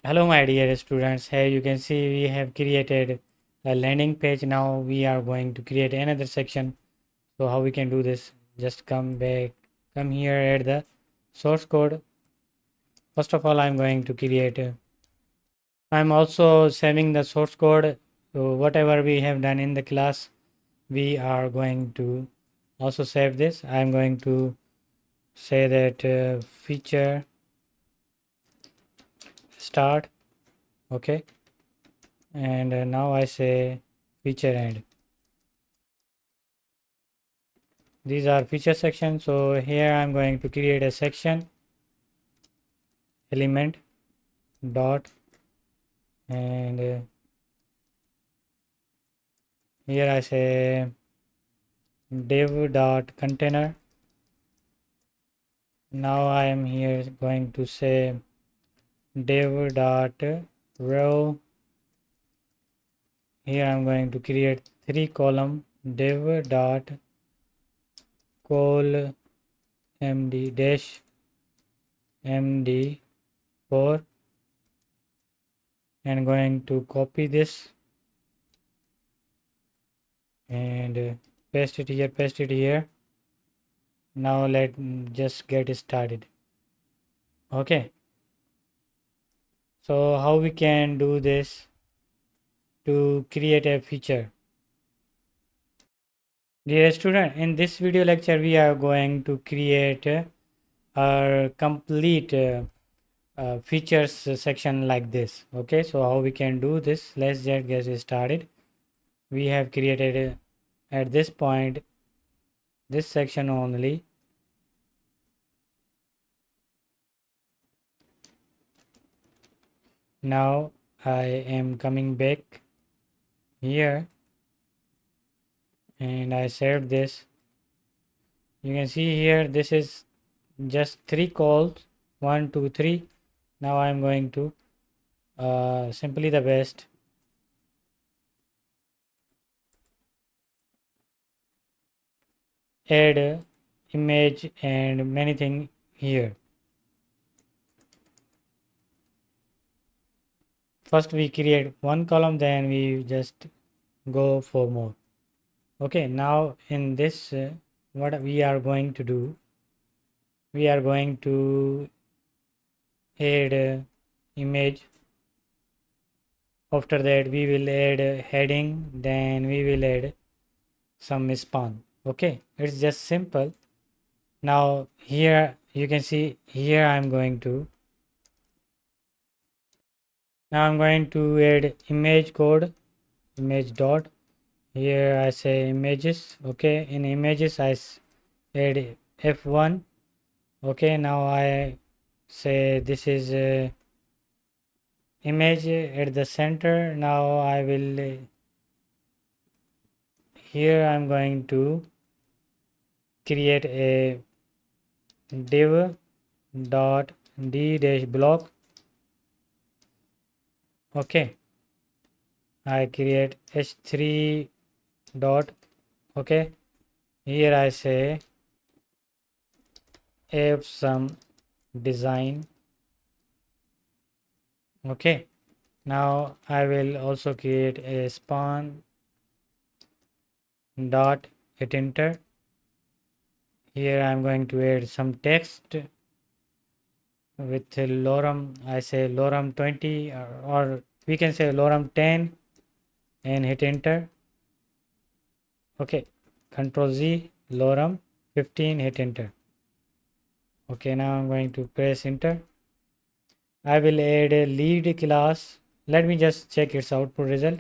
Hello my dear students, here you can see we have created a landing page. Now we are going to create another section. So how we can do this? Just come back, come here at the source code. First of all, I'm going to create I'm also saving the source code. So whatever we have done in the class, we are going to also save this. I'm going to say that feature start, okay, and now I say feature end. These are feature sections. So here I'm going to create a section element dot, and here I say div dot container. Now I am here going to say div dot row. Here I'm going to create 3 column div dot col md dash md4, and going to copy this and paste it here. Now let just get started. Okay, so how we can do this to create a feature? Dear student, in this video lecture we are going to create a complete features section like this. Okay, so how we can do this? Let's just get started. We have created at this point this section only. Now I am coming back here and I saved this. You can see here this is just 3 calls, 1 2 3. Now I am going to simply the best add image and many things here. First we create one column, then we just go for more. Okay, now in this what we are going to do, we are going to add image. After that we will add heading, then we will add some span. Okay, it's just simple. Now here you can see here I'm going to add image code, image dot. Here I say images. Okay, in images I add f1. Okay, now I say this is image at the center. Now I will here I'm going to create a div dot d dash block. Okay, I create h3 dot. Okay, here I say add some design. Okay, now I will also create a span dot, hit enter. Here I'm going to add some text with lorem. I say lorem 20 or we can say lorem 10 and hit enter. Okay, control Z, lorem 15, hit enter. Okay, now I'm going to press enter. I will add a lead class. Let me just check its output result.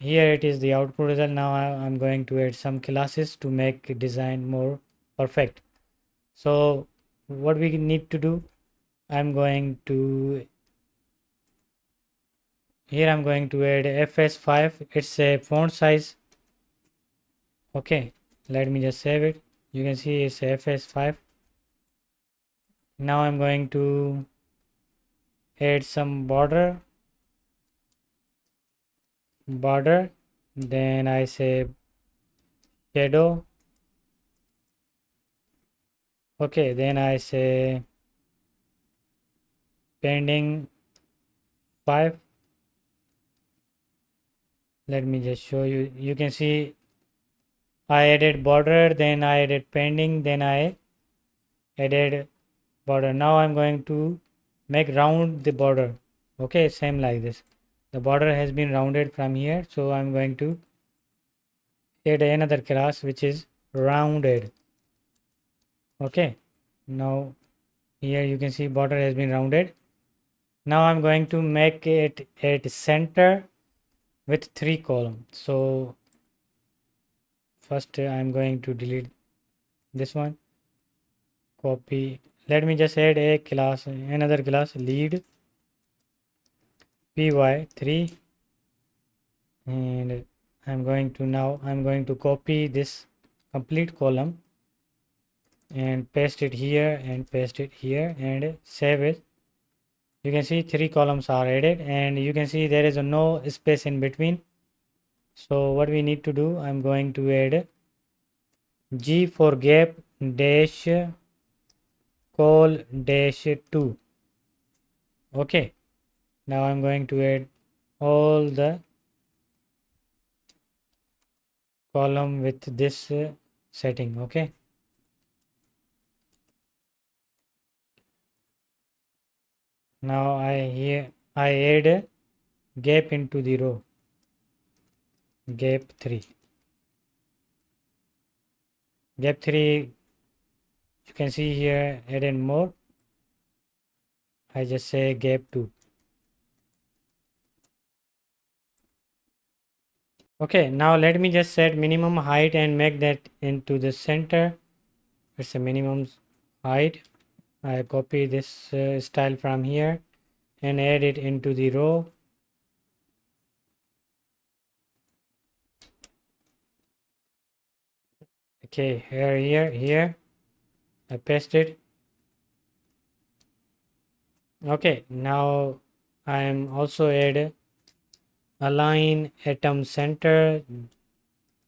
Here it is the output result. Now I'm going to add some classes to make design more perfect. So what we need to do, I'm going to add fs5. It's a font size. Okay, let me just save it. You can see it's fs5. Now I'm going to add some border, then I say shadow. Okay, then I say pending 5. Let me just show you. You can see I added border, then I added pending, then I added border. Now I'm going to make round the border. Okay, same like this. The border has been rounded from here, so I'm going to add another class which is rounded. Okay, now here you can see border has been rounded. Now I'm going to make it at center with 3 columns. So first I'm going to delete this one, copy. Let me just add a class, another class, lead py3, and I'm going to copy this complete column and paste it here and paste it here and save it. You can see 3 columns are added, and you can see there is no space in between. So what we need to do, I'm going to add G for gap dash col dash 2. Okay, now I'm going to add all the column with this setting. Okay, now I add a gap into the row, gap 3. Gap 3, you can see here, add in more. I just say gap 2. Okay, now let me just set minimum height and make that into the center. It's a minimum height. I copy this style from here and add it into the row. Okay, here I paste it. Okay, now I am also add align atom center,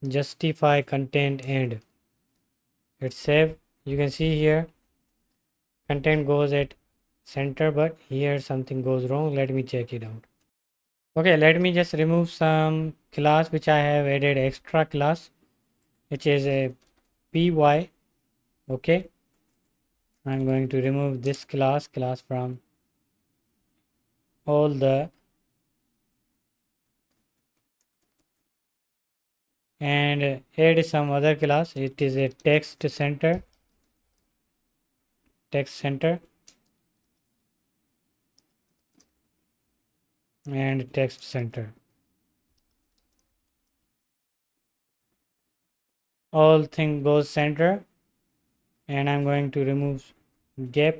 justify content end. It's save. You can see here content goes at center, but here something goes wrong. Let me check it out. Okay, let me just remove some class which I have added extra class, which is a py. Okay, I'm going to remove this class from all the, and add some other class. It is a text center and text center. All thing goes center, and I'm going to remove gap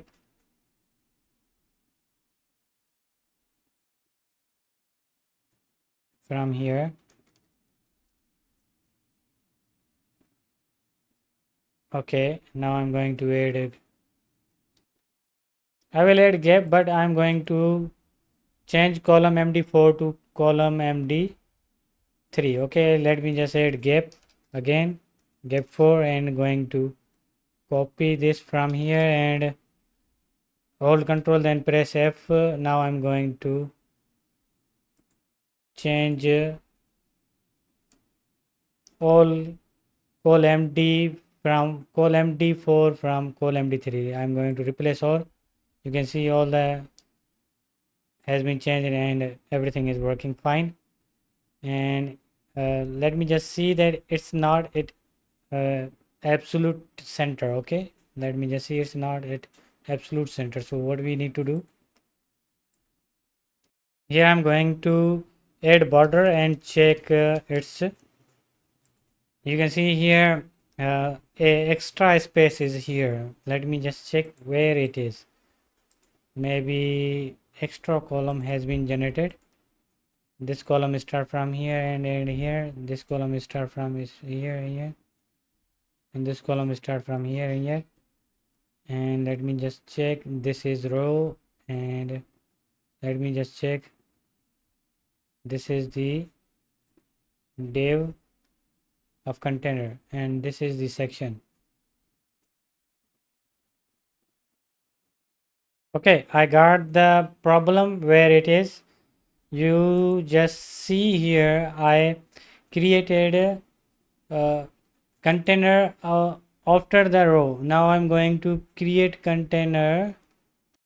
from here. Okay, now I'm going to add it. I will add gap, but I'm going to change column MD4 to column MD3. Okay, let me just add gap again, gap 4, and going to copy this from here and hold control, then press F. Now I'm going to change all col MD from col MD4 from col MD3. I'm going to replace all. You can see all the has been changed and everything is working fine. And let me just see that it's not at absolute center. Okay, let me just see it's not at absolute center. So what we need to do, here I'm going to add border and check its, you can see here a extra space is here. Let me just check where it is. Maybe extra column has been generated. This column start from here and here. This column start from is here, and this column start from here. And let me just check, this is row, and let me just check, this is the div of container, and this is the section. Okay, I got the problem where it is. you just see here I created a container after the row. Now I'm going to create container